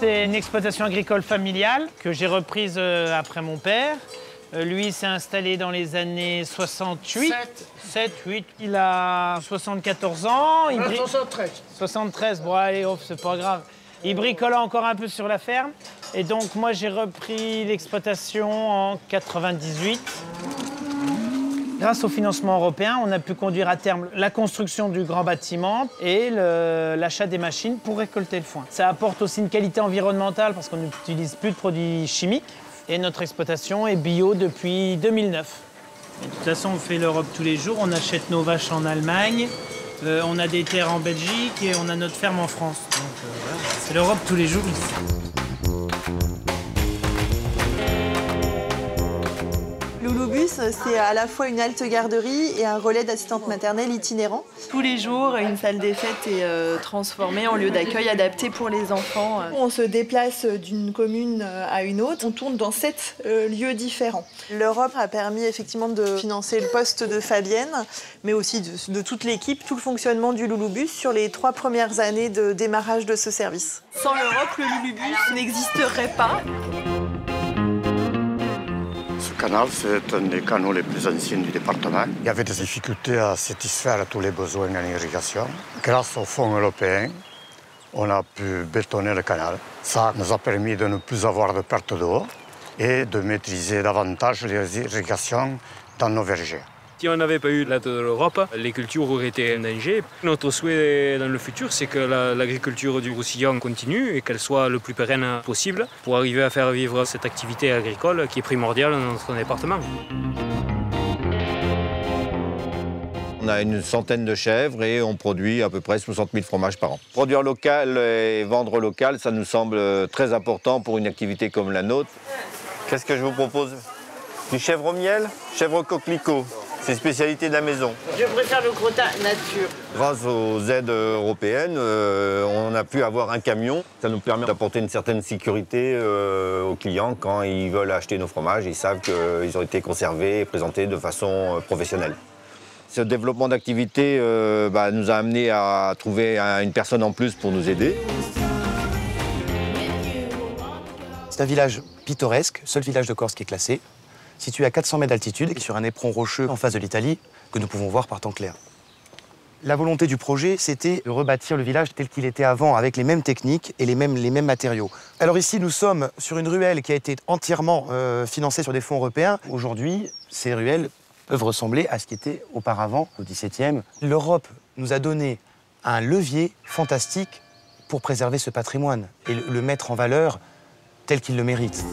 c'était une exploitation agricole familiale que j'ai reprise après mon père. Lui s'est installé dans les années 68. 7, 8. Il a 74 ans. 73. 73, bon allez, oh, c'est pas grave. Il bricole encore un peu sur la ferme. Et donc moi j'ai repris l'exploitation en 98. Grâce au financement européen, on a pu conduire à terme la construction du grand bâtiment et l'achat des machines pour récolter le foin. Ça apporte aussi une qualité environnementale parce qu'on n'utilise plus de produits chimiques. Et notre exploitation est bio depuis 2009. Et de toute façon, on fait l'Europe tous les jours. On achète nos vaches en Allemagne, on a des terres en Belgique et on a notre ferme en France. Donc voilà, c'est l'Europe tous les jours ici. Louloubus, c'est à la fois une halte garderie et un relais d'assistante maternelle itinérant. Tous les jours, une salle des fêtes est transformée en lieu d'accueil adapté pour les enfants. On se déplace d'une commune à une autre. On tourne dans 7 lieux différents. L'Europe a permis effectivement de financer le poste de Fabienne, mais aussi de toute l'équipe, tout le fonctionnement du Louloubus sur les 3 premières années de démarrage de ce service. Sans l'Europe, le Louloubus n'existerait pas. Ce canal, c'est un des canaux les plus anciens du département. Il y avait des difficultés à satisfaire tous les besoins en irrigation. Grâce aux fonds européens, on a pu bétonner le canal. Ça nous a permis de ne plus avoir de perte d'eau et de maîtriser davantage les irrigations dans nos vergers. Si on n'avait pas eu l'aide de l'Europe, les cultures auraient été en danger. Notre souhait dans le futur, c'est que l'agriculture du Roussillon continue et qu'elle soit le plus pérenne possible pour arriver à faire vivre cette activité agricole qui est primordiale dans notre département. On a une centaine de chèvres et on produit à peu près 60 000 fromages par an. Produire local et vendre local, ça nous semble très important pour une activité comme la nôtre. Qu'est-ce que je vous propose? Du chèvre au miel, chèvre coquelicot. C'est spécialité de la maison. Je préfère le crottin nature. Grâce aux aides européennes, on a pu avoir un camion. Ça nous permet d'apporter une certaine sécurité aux clients quand ils veulent acheter nos fromages. Ils savent qu'ils ont été conservés et présentés de façon professionnelle. Ce développement d'activité nous a amené à trouver une personne en plus pour nous aider. C'est un village pittoresque, seul village de Corse qui est classé, situé à 400 mètres d'altitude et sur un éperon rocheux en face de l'Italie que nous pouvons voir par temps clair. La volonté du projet, c'était de rebâtir le village tel qu'il était avant, avec les mêmes techniques et les mêmes matériaux. Alors ici, nous sommes sur une ruelle qui a été entièrement financée sur des fonds européens. Aujourd'hui, ces ruelles peuvent ressembler à ce qui était auparavant, au XVIIe. L'Europe nous a donné un levier fantastique pour préserver ce patrimoine et le mettre en valeur tel qu'il le mérite.